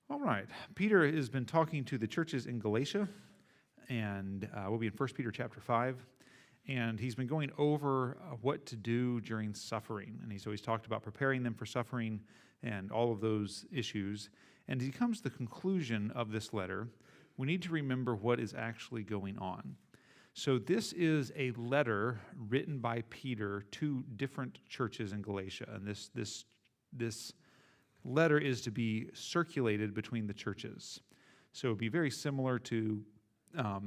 All right. Peter has been talking to the churches in Galatia, and we'll be in 1 Peter chapter 5. And he's been going over what to do during suffering. And he's always talked about preparing them for suffering and all of those issues. And he comes to the conclusion of this letter. We need to remember what is actually going on. So this is a letter written by Peter to different churches in Galatia. And this letter is to be circulated between the churches. So it would be very similar to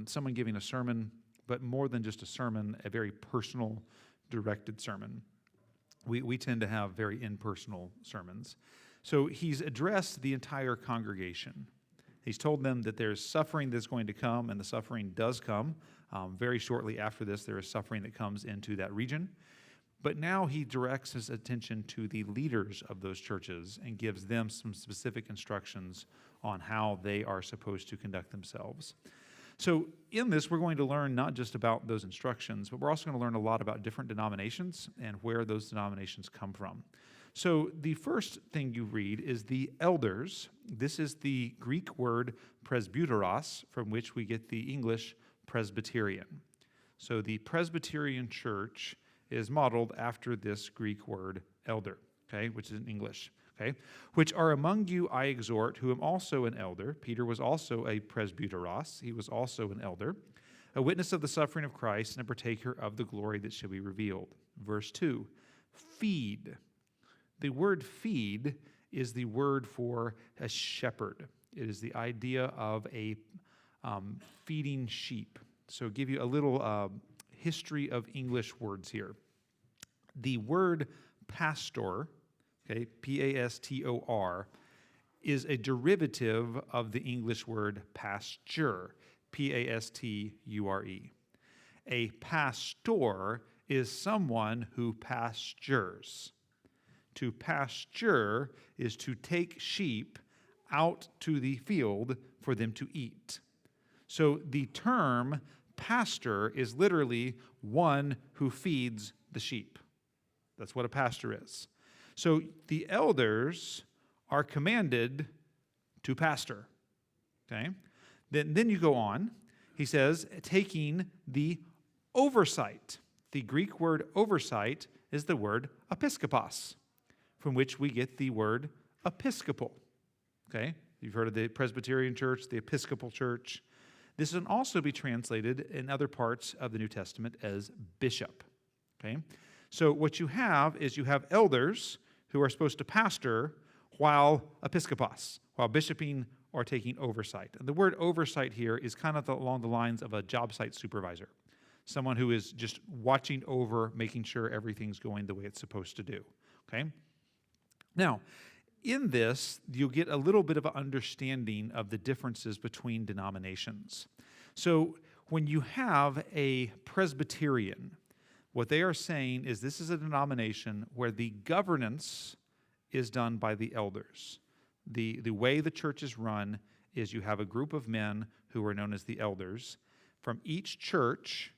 someone giving a sermon, but more than just a sermon, a very personal, directed sermon. We tend to have very impersonal sermons. So he's addressed the entire congregation. He's told them that there's suffering that's going to come, and the suffering does come. Very shortly after this, there is suffering that comes into that region. But now he directs his attention to the leaders of those churches and gives them some specific instructions on how they are supposed to conduct themselves. So in this, we're going to learn not just about those instructions, but we're also going to learn a lot about different denominations and where those denominations come from. So the first thing you read is the elders. This is the Greek word presbyteros, from which we get the English Presbyterian. So the Presbyterian church is modeled after this Greek word elder, okay, which is in English. Okay, which are among you I exhort, who am also an elder. Peter was also a presbyteros. He was also an elder, a witness of the suffering of Christ and a partaker of the glory that shall be revealed. Verse 2, feed. The word feed is the word for a shepherd. It is the idea of a feeding sheep. So I'll give you a little history of English words here. The word pastor, okay, P-A-S-T-O-R, is a derivative of the English word pasture, P-A-S-T-U-R-E. A pastor is someone who pastures. To pasture is to take sheep out to the field for them to eat. So the term pastor is literally one who feeds the sheep. That's what a pastor is. So the elders are commanded to pastor. Okay? Then you go on. He says, taking the oversight. The Greek word oversight is the word episkopos, from which we get the word episcopal. Okay? You've heard of the Presbyterian church, the Episcopal church. This can also be translated in other parts of the New Testament as bishop. Okay? So what you have is you have elders who are supposed to pastor while episkopos, while bishoping or taking oversight. And the word oversight here is kind of along the lines of a job site supervisor, someone who is just watching over, making sure everything's going the way it's supposed to do. Okay? Now, in this, you'll get a little bit of an understanding of the differences between denominations. So when you have a Presbyterian, what they are saying is this is a denomination where the governance is done by the elders. The way the church is run is you have a group of men who are known as the elders. From each church,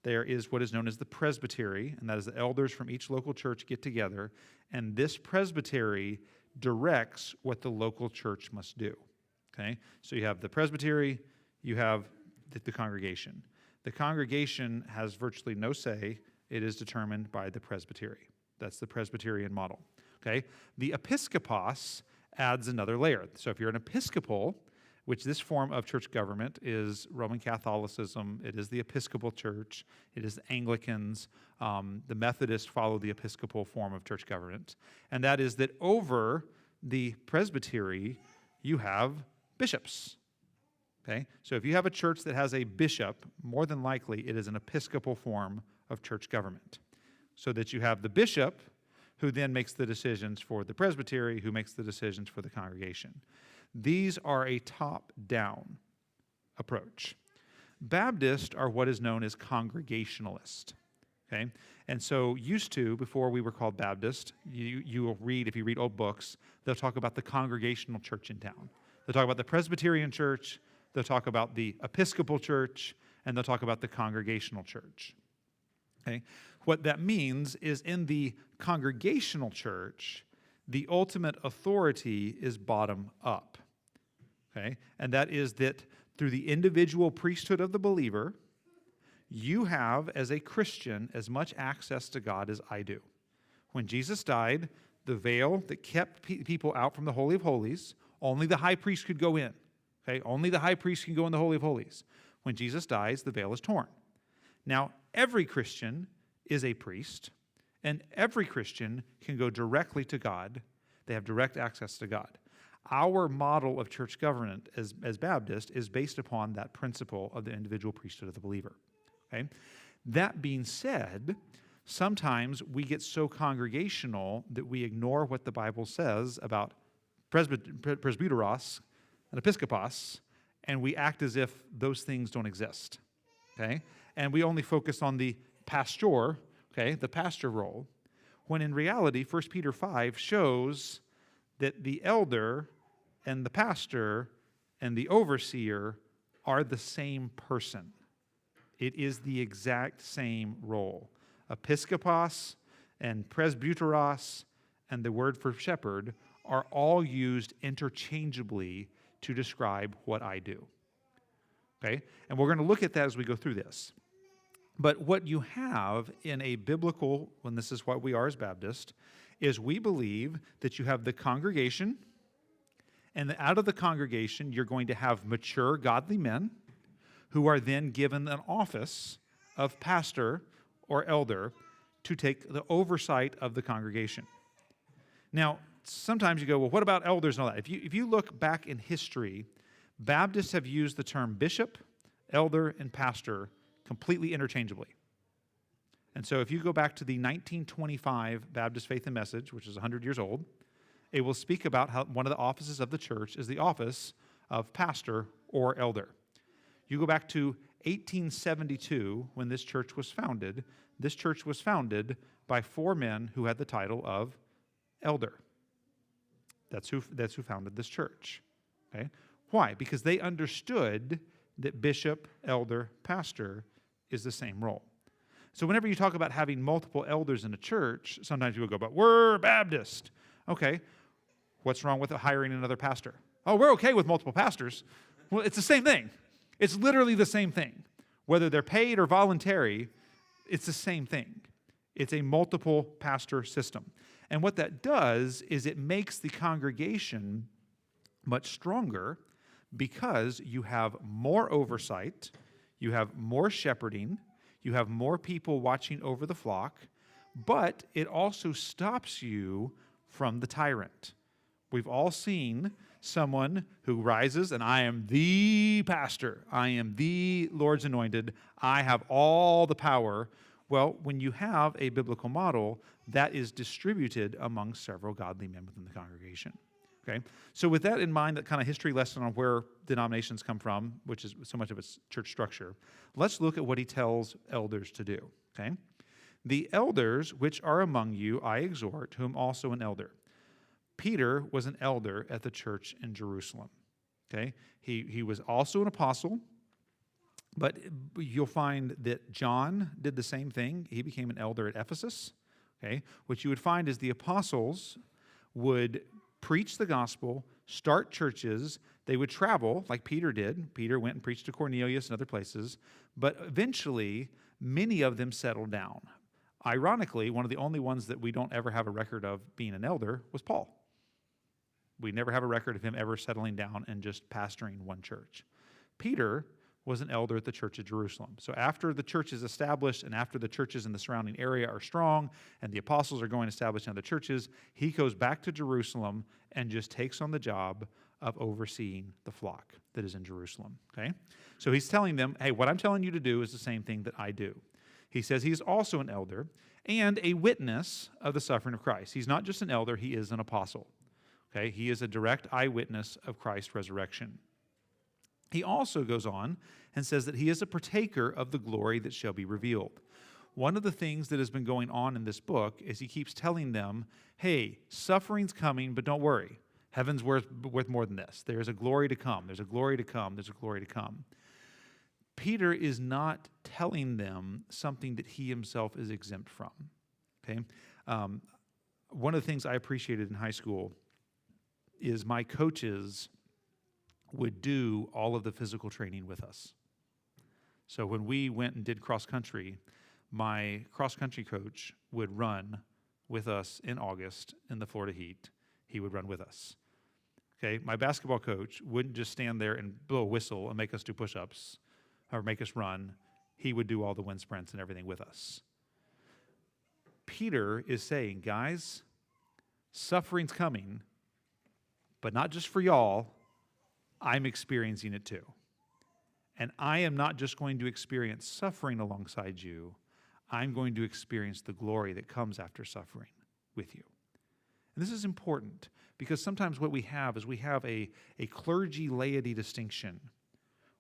there is what is known as the presbytery, and that is the elders from each local church get together, and this presbytery directs what the local church must do. Okay? So you have the presbytery, you have the congregation. The congregation has virtually no say. It is determined by the presbytery. That's the Presbyterian model. Okay? The episkopos adds another layer. So if you're an episcopal, which this form of church government is Roman Catholicism, it is the Episcopal Church, it is the Anglicans, the Methodists follow the Episcopal form of church government, and that is that over the presbytery, you have bishops. Okay? So if you have a church that has a bishop, more than likely it is an Episcopal form of church government. So that you have the bishop who then makes the decisions for the presbytery, who makes the decisions for the congregation. These are a top-down approach. Baptists are what is known as Congregationalist. Okay? And so used to, before we were called Baptist, you will read, if you read old books, they'll talk about the Congregational church in town. They'll talk about the Presbyterian church, they'll talk about the Episcopal church, and they'll talk about the Congregational church. Okay? What that means is in the Congregational church, the ultimate authority is bottom up. okay? And that is that through the individual priesthood of the believer, you have, as a Christian, as much access to God as I do. When Jesus died, the veil that kept people out from the Holy of Holies, only the high priest could go in. Okay? Only the high priest can go in the Holy of Holies. When Jesus dies, the veil is torn. Now, every Christian is a priest, and every Christian can go directly to God. They have direct access to God. Our model of church government as Baptist is based upon that principle of the individual priesthood of the believer. Okay? That being said, sometimes we get so congregational that we ignore what the Bible says about presbyteros and episkopos, and we act as if those things don't exist. Okay? And we only focus on the pastor, okay, the pastor role, when in reality, 1 Peter 5 shows that the elder and the pastor and the overseer are the same person. It is the exact same role. Episkopos and presbyteros and the word for shepherd are all used interchangeably to describe what I do. Okay? And we're going to look at that as we go through this. But what you have in a biblical, when this is what we are as Baptists, is we believe that you have the congregation, and out of the congregation you're going to have mature godly men who are then given an office of pastor or elder to take the oversight of the congregation. Now, sometimes you go, well, what about elders and all that? If you look back in history, Baptists have used the term bishop, elder, and pastor completely interchangeably. And so if you go back to the 1925 Baptist Faith and Message, which is 100 years old, it will speak about how one of the offices of the church is the office of pastor or elder. You go back to 1872 when this church was founded. This church was founded by 4 men who had the title of elder. That's who founded this church. Okay? Why? Because they understood that bishop, elder, pastor is the same role. So whenever you talk about having multiple elders in a church, sometimes people go, but we're Baptist. Okay, what's wrong with hiring another pastor? Oh, we're okay with multiple pastors. Well, it's the same thing. It's literally the same thing. Whether they're paid or voluntary, it's the same thing. It's a multiple pastor system. And what that does is it makes the congregation much stronger because you have more oversight, you have more shepherding, you have more people watching over the flock, but it also stops you from the tyrant. We've all seen someone who rises, and I am the pastor, I am the Lord's anointed, I have all the power. Well, when you have a biblical model, that is distributed among several godly men within the congregation. Okay? So with that in mind, that kind of history lesson on where denominations come from, which is so much of its church structure, let's look at what he tells elders to do. Okay? The elders which are among you, I exhort, whom also an elder. Peter was an elder at the church in Jerusalem. Okay? He was also an apostle, but you'll find that John did the same thing. He became an elder at Ephesus. Okay? What you would find is the apostles would preach the gospel, start churches. They would travel like Peter did. Peter went and preached to Cornelius and other places. But eventually, many of them settled down. Ironically, one of the only ones that we don't ever have a record of being an elder was Paul. We never have a record of him ever settling down and just pastoring one church. Peter was an elder at the church of Jerusalem. So after the church is established and after the churches in the surrounding area are strong and the apostles are going to establish other churches, he goes back to Jerusalem and just takes on the job of overseeing the flock that is in Jerusalem. Okay? So he's telling them, hey, what I'm telling you to do is the same thing that I do. He says he's also an elder and a witness of the suffering of Christ. He's not just an elder, he is an apostle. Okay? He is a direct eyewitness of Christ's resurrection. He also goes on and says that he is a partaker of the glory that shall be revealed. One of the things that has been going on in this book is he keeps telling them, hey, suffering's coming, but don't worry. Heaven's worth more than this. There's a glory to come. There's a glory to come. There's a glory to come. Peter is not telling them something that he himself is exempt from. Okay? One of the things I appreciated in high school is my coaches would do all of the physical training with us. So when we went and did cross country, my cross country coach would run with us in August in the Florida heat. He would run with us. Okay, my basketball coach wouldn't just stand there and blow a whistle and make us do push-ups or make us run. He would do all the wind sprints and everything with us. Peter is saying, guys, suffering's coming, but not just for y'all. I'm experiencing it too. And I am not just going to experience suffering alongside you. I'm going to experience the glory that comes after suffering with you. And this is important because sometimes what we have is we have a clergy-laity distinction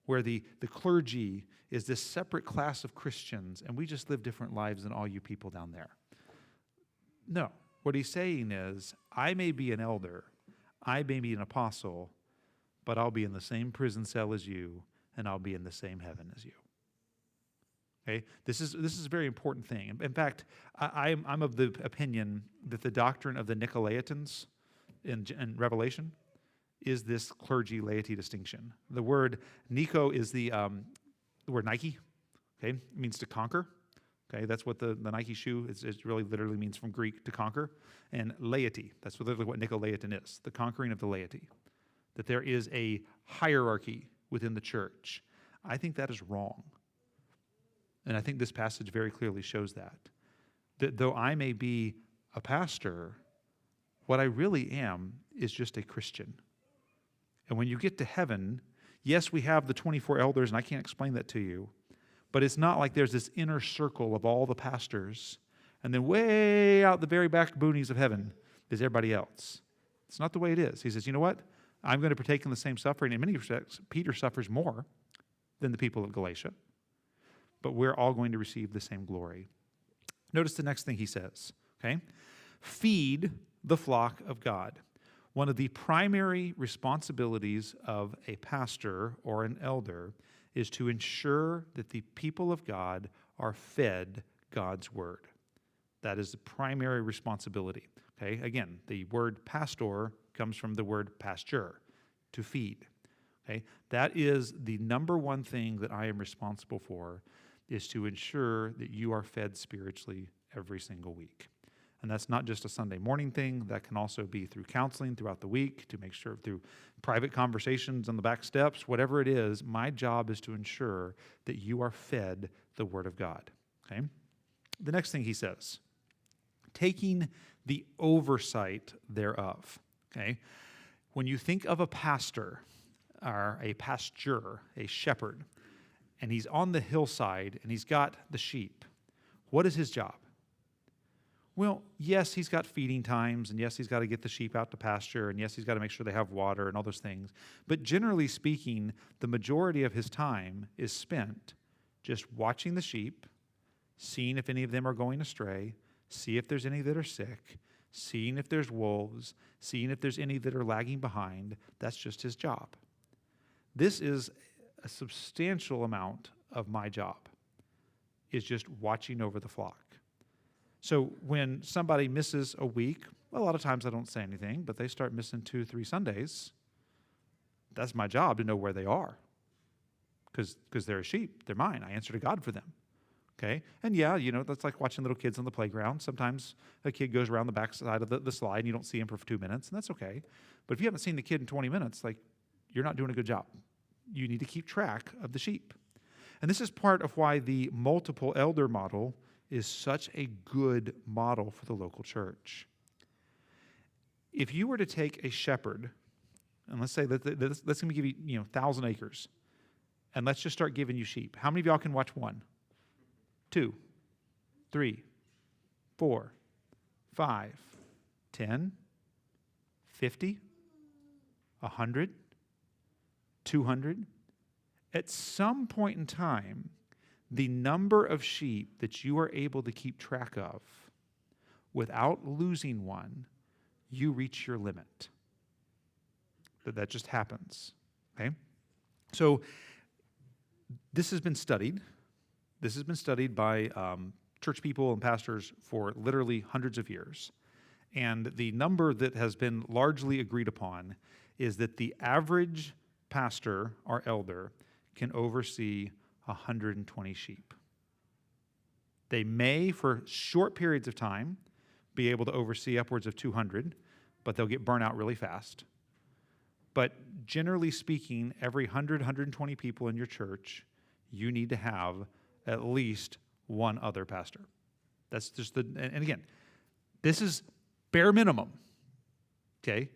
where the clergy is this separate class of Christians and we just live different lives than all you people down there. No. What he's saying is, I may be an elder, I may be an apostle, but I'll be in the same prison cell as you, and I'll be in the same heaven as you. Okay? This is a very important thing. In fact, I'm of the opinion that the doctrine of the Nicolaitans in Revelation is this clergy-laity distinction. The word Nico is the word Nike. Okay? It means to conquer. Okay, that's what the Nike shoe is. It really literally means from Greek to conquer. And laity, that's literally what Nicolaitan is, the conquering of the laity. That there is a hierarchy within the church. I think that is wrong. And I think this passage very clearly shows that. That though I may be a pastor, what I really am is just a Christian. And when you get to heaven, yes, we have the 24 elders, and I can't explain that to you, but it's not like there's this inner circle of all the pastors, and then way out the very back boonies of heaven is everybody else. It's not the way it is. He says, you know what? I'm going to partake in the same suffering. In many respects, Peter suffers more than the people of Galatia, but we're all going to receive the same glory. Notice the next thing he says, okay? Feed the flock of God. One of the primary responsibilities of a pastor or an elder is to ensure that the people of God are fed God's word. That is the primary responsibility. Okay, again, the word pastor comes from the word pasture, to feed. Okay, that is the number one thing that I am responsible for, is to ensure that you are fed spiritually every single week. And that's not just a Sunday morning thing. That can also be through counseling throughout the week, to make sure through private conversations on the back steps, whatever it is, my job is to ensure that you are fed the Word of God. Okay? The next thing he says, taking the oversight thereof. Okay? When you think of a pastor, or a pasture, a shepherd, and he's on the hillside and he's got the sheep, what is his job? Well, yes, he's got feeding times, and yes, he's got to get the sheep out to pasture, and yes, he's got to make sure they have water and all those things. But generally speaking, the majority of his time is spent just watching the sheep, seeing if any of them are going astray, see if there's any that are sick, seeing if there's wolves, seeing if there's any that are lagging behind. That's just his job. This is a substantial amount of my job, is just watching over the flock. So when somebody misses a week, a lot of times I don't say anything, but they start missing 2-3 Sundays. That's my job, to know where they are, because they're a sheep. They're mine. I answer to God for them. Okay? And yeah, that's like watching little kids on the playground. Sometimes a kid goes around the backside of the slide and you don't see him for 2 minutes, and that's okay. But if you haven't seen the kid in 20 minutes, you're not doing a good job. You need to keep track of the sheep. And this is part of why the multiple elder model is such a good model for the local church. If you were to take a shepherd, and let's say let's let me give you 1,000 acres, and let's just start giving you sheep. How many of y'all can watch 1, 2, 3, 4, 5, 10, 50, 100, 200? At some point in time, the number of sheep that you are able to keep track of without losing one, you reach your limit. That just happens. Okay? So this has been studied. This has been studied by church people and pastors for literally hundreds of years. And the number that has been largely agreed upon is that the average pastor or elder can oversee 120 sheep. They may, for short periods of time, be able to oversee upwards of 200, but they'll get burnt out really fast. But generally speaking, every 100, 120 people in your church, you need to have at least one other pastor. That's just and again, this is bare minimum, okay?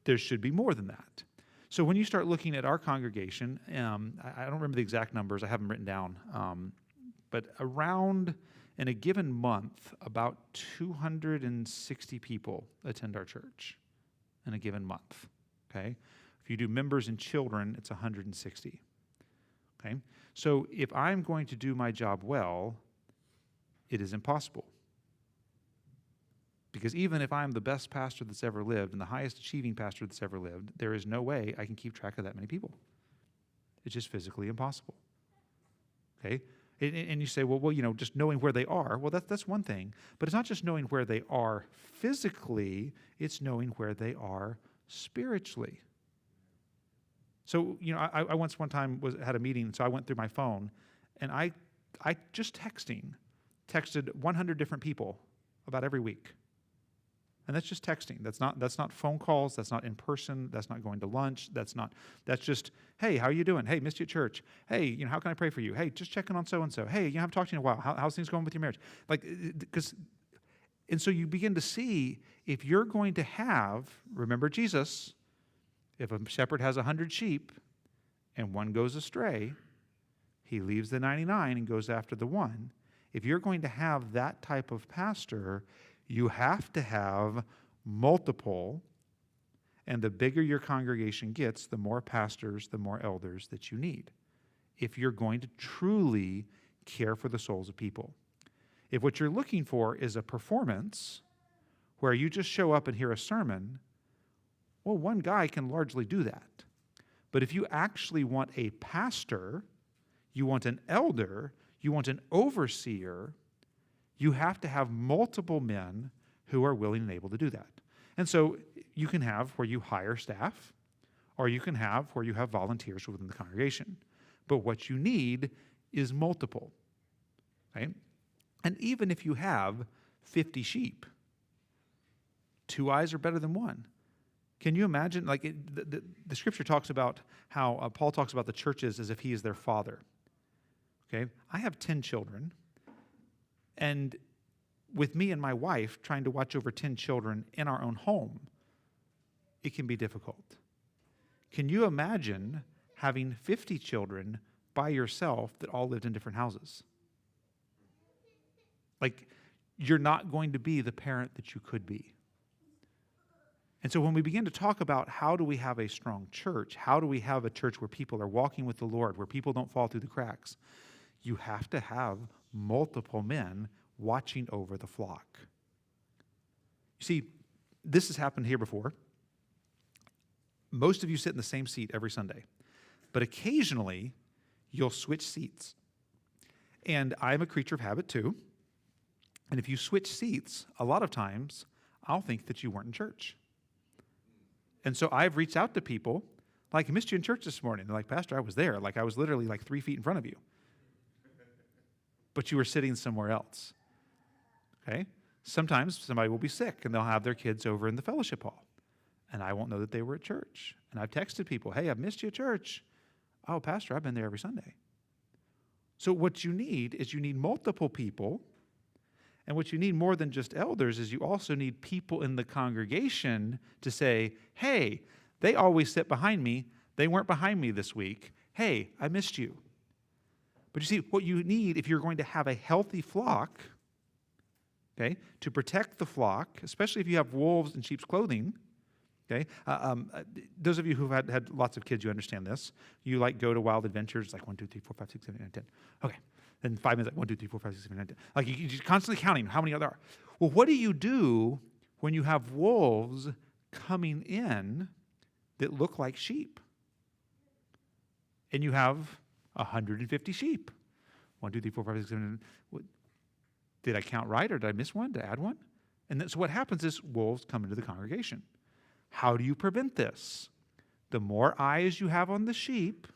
There should be more than that. So when you start looking at our congregation, I don't remember the exact numbers, I have them written down, but around, in a given month, about 260 people attend our church in a given month, okay? If you do members and children, it's 160, okay? So if I'm going to do my job well, it is impossible. Because even if I'm the best pastor that's ever lived and the highest achieving pastor that's ever lived, there is no way I can keep track of that many people. It's just physically impossible. Okay? And you say, well, you know, just knowing where they are. Well, that's one thing. But it's not just knowing where they are physically, it's knowing where they are spiritually. So, you know, I once one time had a meeting, so I went through my phone, and I just texted 100 different people about every week. And that's just texting. That's not phone calls. That's not in person. That's not going to lunch. That's just, hey, how are you doing? Hey, missed you at church. Hey, you know, how can I pray for you? Hey, just checking on so-and-so. Hey, you know, I haven't talked to you in a while. How's things going with your marriage? And so you begin to see, if you're going to have, remember Jesus, if a shepherd has 100 sheep and one goes astray, he leaves the 99 and goes after the one. If you're going to have that type of pastor, you have to have multiple, and the bigger your congregation gets, the more pastors, the more elders that you need, if you're going to truly care for the souls of people. If what you're looking for is a performance where you just show up and hear a sermon, well, one guy can largely do that. But if you actually want a pastor, you want an elder, you want an overseer, you have to have multiple men who are willing and able to do that. And so you can have where you hire staff, or you can have where you have volunteers within the congregation. But what you need is multiple. Right? And even if you have 50 sheep, 2 eyes are better than one. Can you imagine, like the scripture talks about how Paul talks about the churches as if he is their father. Okay, I have 10 children, and with me and my wife trying to watch over 10 children in our own home, it can be difficult. Can you imagine having 50 children by yourself that all lived in different houses? Like, you're not going to be the parent that you could be. And so when we begin to talk about how do we have a strong church, how do we have a church where people are walking with the Lord, where people don't fall through the cracks, you have to have multiple men watching over the flock. You see, this has happened here before. Most of you sit in the same seat every Sunday, but occasionally you'll switch seats. And I'm a creature of habit too. And if you switch seats, a lot of times I'll think that you weren't in church. And so I've reached out to people, like, I missed you in church this morning. They're like, Pastor, I was there. Like, I was literally like 3 feet in front of you. But you were sitting somewhere else. Okay? Sometimes somebody will be sick and they'll have their kids over in the fellowship hall. And I won't know that they were at church. And I've texted people, hey, I've missed you at church. Oh, Pastor, I've been there every Sunday. So what you need is you need multiple people. And what you need more than just elders is you also need people in the congregation to say, hey, they always sit behind me. They weren't behind me this week. Hey, I missed you. But you see, what you need if you're going to have a healthy flock, okay, to protect the flock, especially if you have wolves in sheep's clothing, okay, those of you who've had lots of kids, you understand this. You like go to wild adventures, like 1, 2, 3, 4, 5, 6, 7, 8, 9, 10. Okay. Then 5 minutes, like 1, 2, 3, 4, 5, 6, 7, 8, 9, 10. Like you're just constantly counting how many there are. Well, what do you do when you have wolves coming in that look like sheep? And you have 150 sheep. 1, 2, 3, 4, 5, 6, 7, 8. Did I count right, or did I miss one? Did I add one? And so what happens is wolves come into the congregation. How do you prevent this? The more eyes you have on the sheep,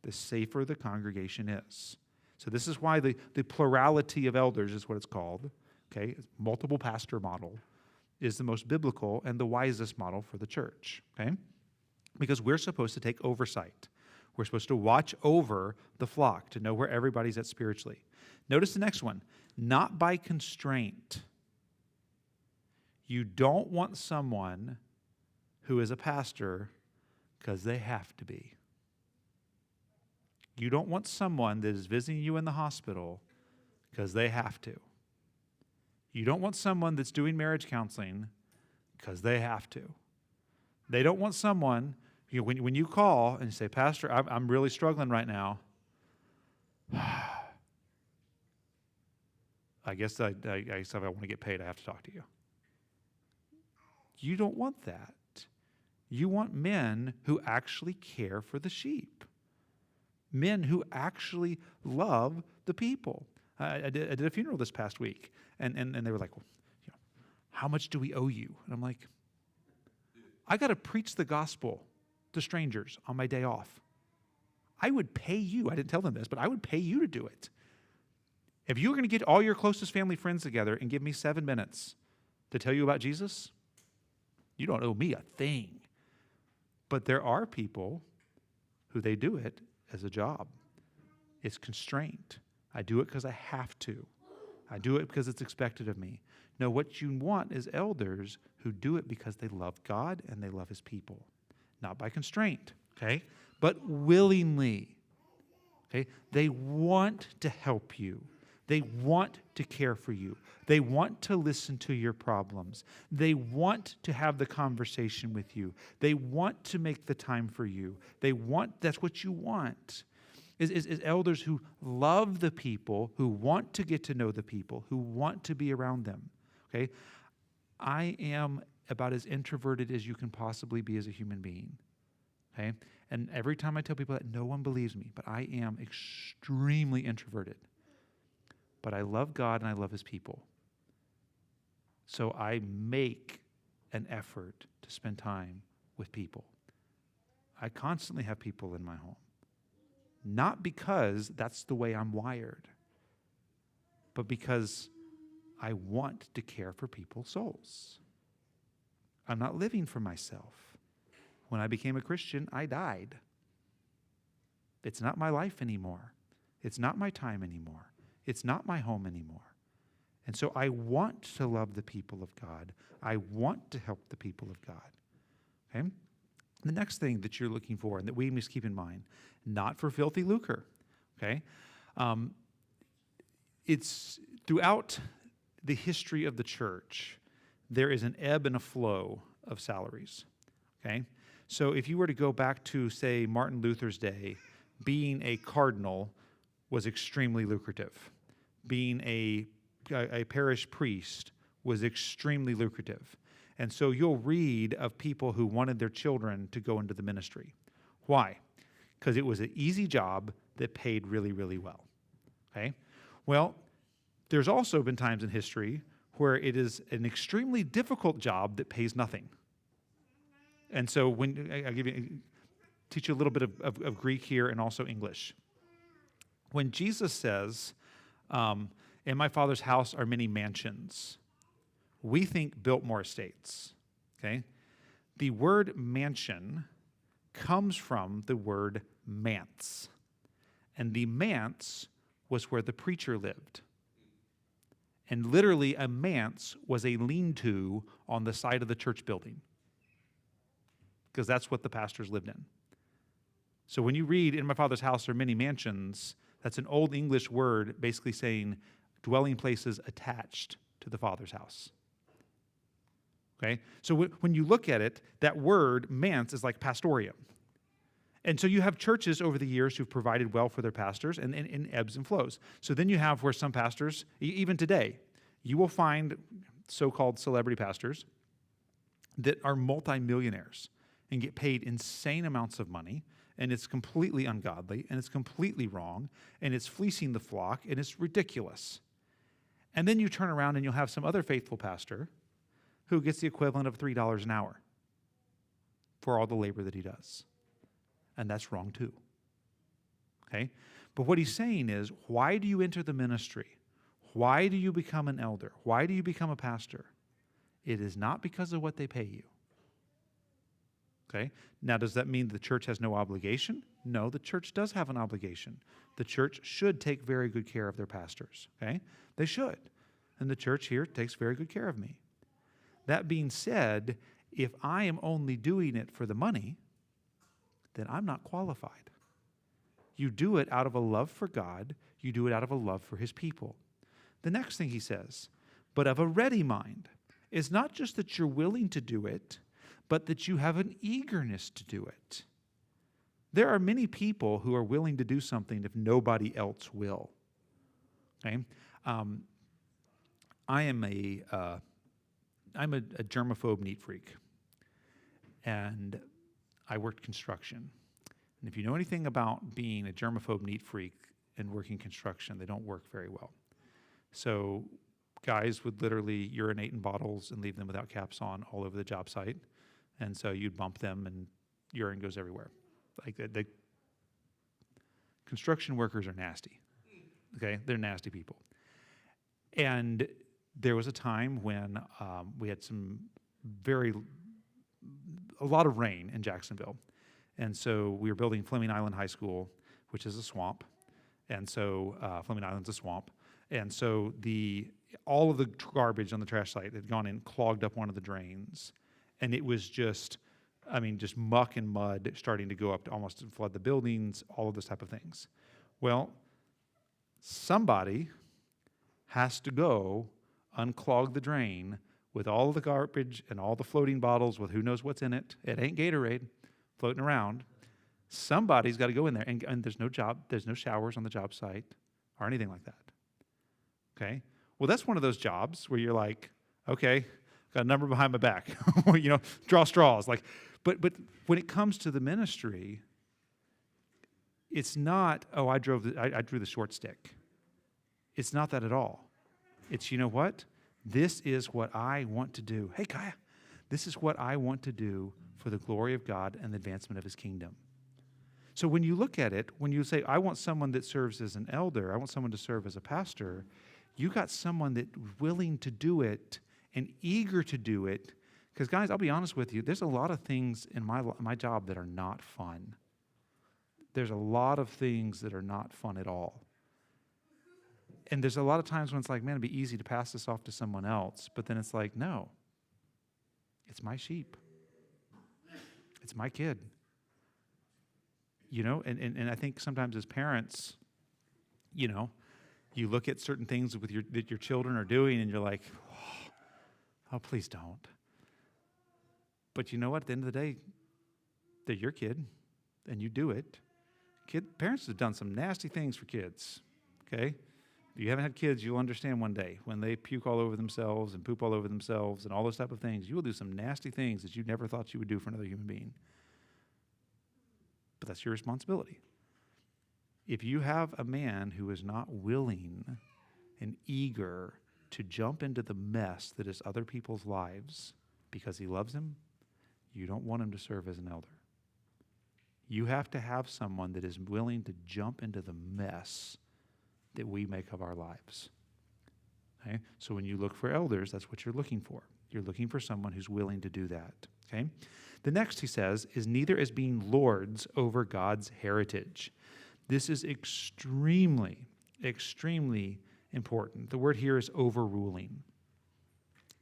the safer the congregation is. So this is why the plurality of elders is what it's called. Okay, multiple pastor model is the most biblical and the wisest model for the church. Okay, because we're supposed to take oversight. We're supposed to watch over the flock to know where everybody's at spiritually. Notice the next one, not by constraint. You don't want someone who is a pastor because they have to be. You don't want someone that is visiting you in the hospital because they have to. You don't want someone that's doing marriage counseling because they have to. They don't want someone, when you call and you say, Pastor, I'm really struggling right now. I guess if I want to get paid, I have to talk to you. You don't want that. You want men who actually care for the sheep. Men who actually love the people. I did a funeral this past week, and they were like, well, how much do we owe you? And I'm like, I got to preach the gospel to strangers on my day off. I would pay you. I didn't tell them this, but I would pay you to do it. If you were going to get all your closest family friends together and give me 7 minutes to tell you about Jesus, you don't owe me a thing. But there are people who they do it as a job. It's constraint. I do it because I have to. I do it because it's expected of me. No, what you want is elders who do it because they love God and they love his people. Not by constraint, okay? But willingly, okay? They want to help you. They want to care for you. They want to listen to your problems. They want to have the conversation with you. They want to make the time for you. That's what you want. Is elders who love the people, who want to get to know the people, who want to be around them. Okay? I am about as introverted as you can possibly be as a human being. Okay? And every time I tell people that, no one believes me, but I am extremely introverted. But I love God and I love his people. So I make an effort to spend time with people. I constantly have people in my home. Not because that's the way I'm wired, but because I want to care for people's souls. I'm not living for myself. When I became a Christian, I died. It's not my life anymore. It's not my time anymore. It's not my home anymore. And so I want to love the people of God. I want to help the people of God. Okay? The next thing that you're looking for and that we must keep in mind, not for filthy lucre, okay? It's throughout the history of the church, there is an ebb and a flow of salaries, okay? So if you were to go back to, say, Martin Luther's day, being a cardinal was extremely lucrative. Being a parish priest was extremely lucrative. And so you'll read of people who wanted their children to go into the ministry. Why? Because it was an easy job that paid really, really well. Okay? Well, there's also been times in history where it is an extremely difficult job that pays nothing. And so when I'll teach you a little bit of Greek here and also English. When Jesus says, in my Father's house are many mansions, we think Biltmore Estates, okay? The word mansion comes from the word manse. And the manse was where the preacher lived. And literally a manse was a lean-to on the side of the church building. Because that's what the pastors lived in. So when you read, in my Father's house are many mansions, that's an old English word basically saying dwelling places attached to the Father's house. Okay? So when you look at it, that word, manse, is like pastorium. And so you have churches over the years who've provided well for their pastors and in ebbs and flows. So then you have where some pastors, even today, you will find so-called celebrity pastors that are multimillionaires and get paid insane amounts of money, and it's completely ungodly, and it's completely wrong, and it's fleecing the flock, and it's ridiculous. And then you turn around and you'll have some other faithful pastor who gets the equivalent of $3 an hour. for all the labor that he does. And that's wrong too. Okay? But what he's saying is, why do you enter the ministry? Why do you become an elder? Why do you become a pastor? It is not because of what they pay you. Okay? Now, does that mean the church has no obligation? No, the church does have an obligation. The church should take very good care of their pastors. Okay? They should. And the church here takes very good care of me. That being said, if I am only doing it for the money, then I'm not qualified. You do it out of a love for God. You do it out of a love for his people. The next thing he says, but of a ready mind. It's not just that you're willing to do it, but that you have an eagerness to do it. There are many people who are willing to do something if nobody else will. Okay? I'm a germaphobe neat freak, and I worked construction. And if you know anything about being a germaphobe neat freak and working construction, they don't work very well. So guys would literally urinate in bottles and leave them without caps on all over the job site. And so you'd bump them and urine goes everywhere. Like the construction workers are nasty. Okay? They're nasty people. And there was a time when we had a lot of rain in Jacksonville. And so we were building Fleming Island High School, which is a swamp. And so Fleming Island's a swamp. And so all of the garbage on the trash site had gone in, clogged up one of the drains. And it was just muck and mud starting to go up to almost flood the buildings, all of those type of things. Well, somebody has to go unclog the drain with all of the garbage and all the floating bottles with who knows what's in it. It ain't Gatorade floating around. Somebody's got to go in there. And there's no showers on the job site or anything like that. Okay? Well, that's one of those jobs where you're like, okay, got a number behind my back. Draw straws. But when it comes to the ministry, it's not, I drew the short stick. It's not that at all. It's, you know what? This is what I want to do. Hey, Kaya, this is what I want to do for the glory of God and the advancement of his kingdom. So when you look at it, when you say, I want someone that serves as an elder, I want someone to serve as a pastor, you got someone that's willing to do it and eager to do it. Because, guys, I'll be honest with you, there's a lot of things in my job that are not fun. There's a lot of things that are not fun at all. And there's a lot of times when it's like, man, it'd be easy to pass this off to someone else. But then it's like, no, it's my sheep. It's my kid. And I think sometimes as parents, you look at certain things that your children are doing and you're like, oh, please don't. But you know what? At the end of the day, they're your kid and you do it. Parents have done some nasty things for kids, okay? If you haven't had kids, you'll understand one day when they puke all over themselves and poop all over themselves and all those type of things, you will do some nasty things that you never thought you would do for another human being. But that's your responsibility. If you have a man who is not willing and eager to jump into the mess that is other people's lives because he loves them, you don't want him to serve as an elder. You have to have someone that is willing to jump into the mess that we make of our lives. Okay? So when you look for elders, that's what you're looking for. You're looking for someone who's willing to do that. Okay? The next, he says, is neither as being lords over God's heritage. This is extremely, extremely important. The word here is overruling.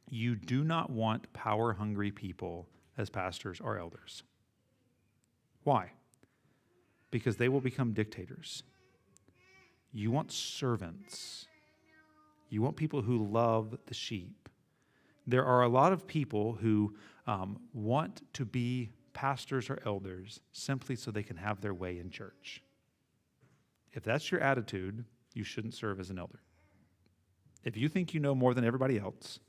You do not want power-hungry people as pastors or elders. Why? Because they will become dictators. You want servants. You want people who love the sheep. There are a lot of people who want to be pastors or elders simply so they can have their way in church. If that's your attitude, you shouldn't serve as an elder. If you think you know more than everybody else,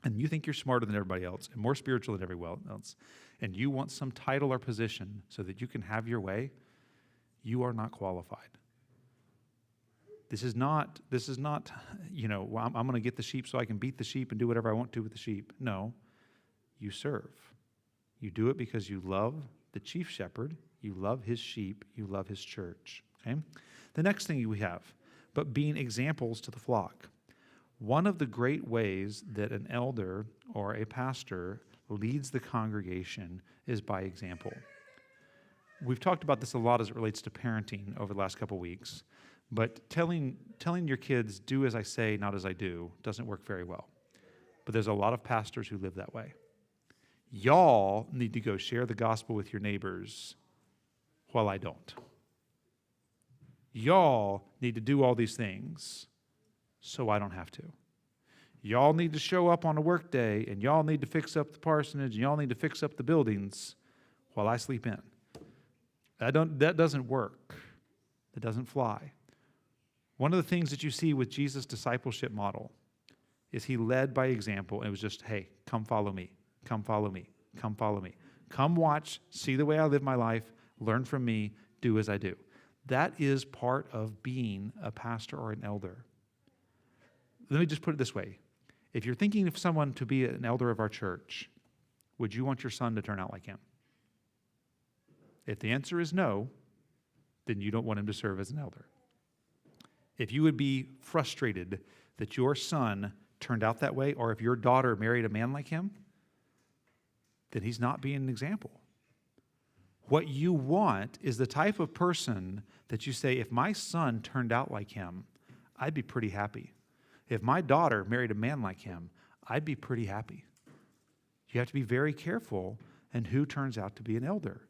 and you think you're smarter than everybody else, and more spiritual than everybody else, and you want some title or position so that you can have your way, you are not qualified. This is not, well, I'm going to get the sheep so I can beat the sheep and do whatever I want to with the sheep. No, you serve. You do it because you love the chief shepherd, you love his sheep, you love his church. Okay? The next thing we have, but being examples to the flock. One of the great ways that an elder or a pastor leads the congregation is by example. We've talked about this a lot as it relates to parenting over the last couple of weeks, but telling your kids, do as I say, not as I do, doesn't work very well. But there's a lot of pastors who live that way. Y'all need to go share the gospel with your neighbors while I don't. Y'all need to do all these things so I don't have to. Y'all need to show up on a work day, and y'all need to fix up the parsonage, and y'all need to fix up the buildings while I sleep in. That doesn't work. That doesn't fly. One of the things that you see with Jesus' discipleship model is he led by example, and it was just, hey, come follow me, come follow me, come follow me. Come watch, see the way I live my life, learn from me, do as I do. That is part of being a pastor or an elder. Let me just put it this way. If you're thinking of someone to be an elder of our church, would you want your son to turn out like him? If the answer is no, then you don't want him to serve as an elder. If you would be frustrated that your son turned out that way, or if your daughter married a man like him, then he's not being an example. What you want is the type of person that you say, if my son turned out like him, I'd be pretty happy. If my daughter married a man like him, I'd be pretty happy. You have to be very careful in who turns out to be an elder.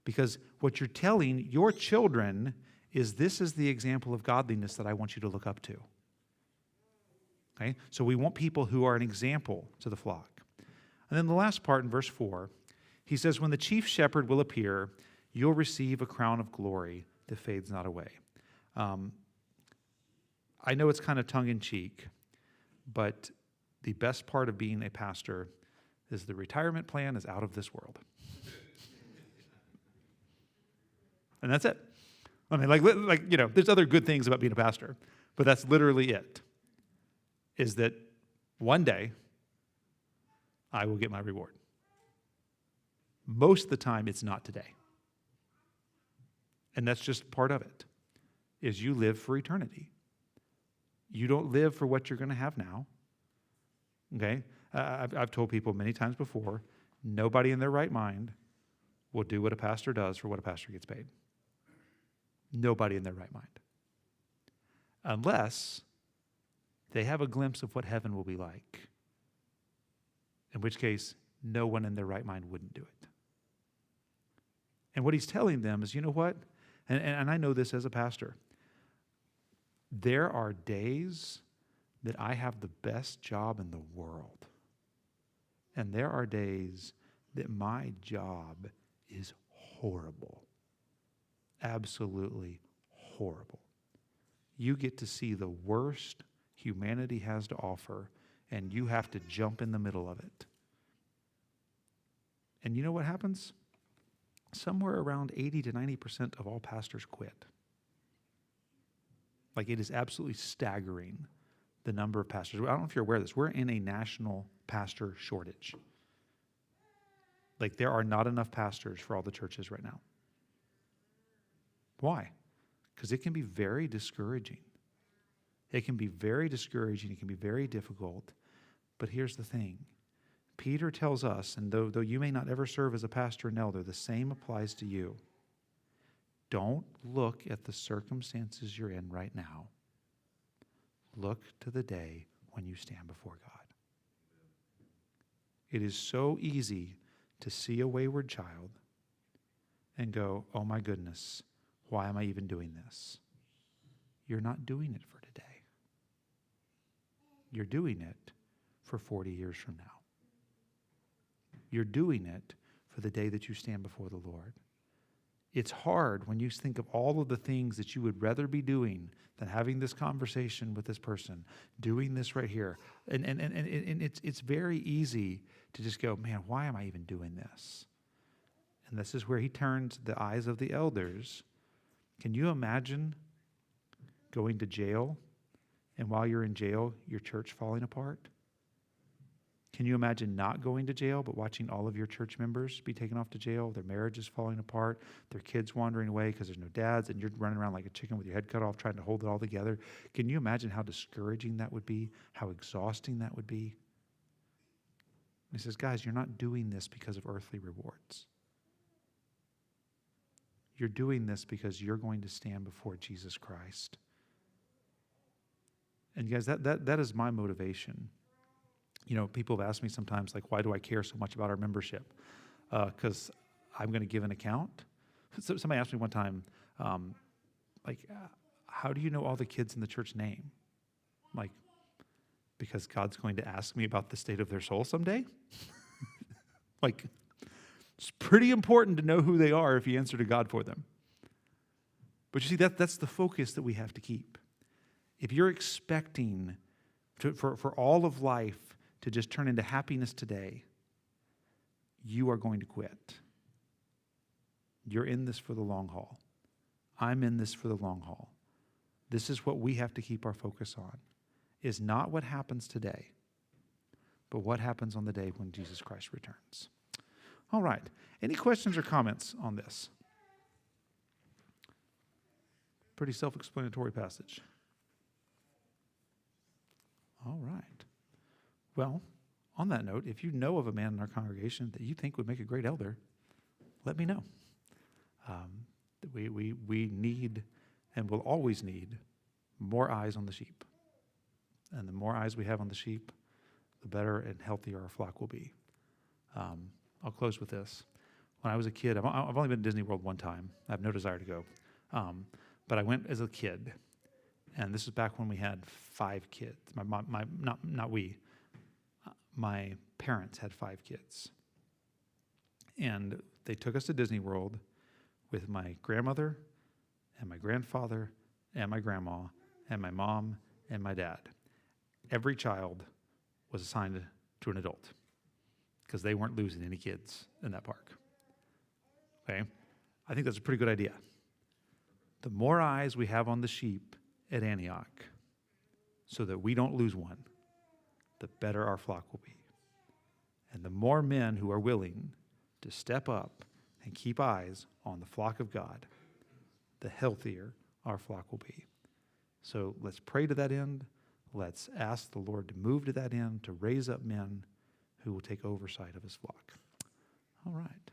Because what you're telling your children is, this is the example of godliness that I want you to look up to. Okay? So we want people who are an example to the flock. And then the last part in verse 4, he says, when the chief shepherd will appear, you'll receive a crown of glory that fades not away. I know it's kind of tongue-in-cheek, but the best part of being a pastor is the retirement plan is out of this world. And that's it. I mean, there's other good things about being a pastor, but that's literally it, is that one day I will get my reward. Most of the time, it's not today. And that's just part of it, is you live for eternity. You don't live for what you're going to have now. Okay? I've told people many times before, nobody in their right mind will do what a pastor does for what a pastor gets paid. Nobody in their right mind. Unless they have a glimpse of what heaven will be like. In which case, no one in their right mind wouldn't do it. And what he's telling them is, you know what? And I know this as a pastor. There are days that I have the best job in the world. And there are days that my job is horrible. Absolutely horrible. You get to see the worst humanity has to offer, and you have to jump in the middle of it. And you know what happens? Somewhere around 80 to 90% of all pastors quit. Like, it is absolutely staggering, the number of pastors. I don't know if you're aware of this. We're in a national pastor shortage. Like, there are not enough pastors for all the churches right now. Why? Because it can be very discouraging. It can be very discouraging. It can be very difficult. But here's the thing. Peter tells us, and though you may not ever serve as a pastor and elder, the same applies to you. Don't look at the circumstances you're in right now. Look to the day when you stand before God. It is so easy to see a wayward child and go, oh my goodness, why am I even doing this? You're not doing it for today. You're doing it for 40 years from now. You're doing it for the day that you stand before the Lord. It's hard when you think of all of the things that you would rather be doing than having this conversation with this person, doing this right here. And it's very easy to just go, man, why am I even doing this? And this is where he turns the eyes of the elders. Can you imagine going to jail, and while you're in jail, your church falling apart? Can you imagine not going to jail, but watching all of your church members be taken off to jail, their marriages falling apart, their kids wandering away because there's no dads, and you're running around like a chicken with your head cut off trying to hold it all together? Can you imagine how discouraging that would be, how exhausting that would be? He says, guys, you're not doing this because of earthly rewards. You're doing this because you're going to stand before Jesus Christ. And guys, that is my motivation. You know, people have asked me sometimes, like, why do I care so much about our membership? Because I'm going to give an account. So somebody asked me one time, how do you know all the kids in the church name? Like, because God's going to ask me about the state of their soul someday? Like, it's pretty important to know who they are if you answer to God for them. But you see, that's the focus that we have to keep. If you're expecting for all of life to just turn into happiness today, you are going to quit. You're in this for the long haul. I'm in this for the long haul. This is what we have to keep our focus on, is not what happens today, but what happens on the day when Jesus Christ returns. All right. Any questions or comments on this? Pretty self-explanatory passage. All right. Well, on that note, if you know of a man in our congregation that you think would make a great elder, let me know. We need and will always need more eyes on the sheep. And the more eyes we have on the sheep, the better and healthier our flock will be. I'll close with this. When I was a kid, I've only been to Disney World one time. I have no desire to go. But I went as a kid. And this is back when we had 5 kids. My parents had 5 kids. And they took us to Disney World with my grandmother and my grandfather and my grandma and my mom and my dad. Every child was assigned to an adult because they weren't losing any kids in that park. Okay? I think that's a pretty good idea. The more eyes we have on the sheep at Antioch so that we don't lose one, the better our flock will be. And the more men who are willing to step up and keep eyes on the flock of God, the healthier our flock will be. So let's pray to that end. Let's ask the Lord to move to that end, to raise up men who will take oversight of his flock. All right.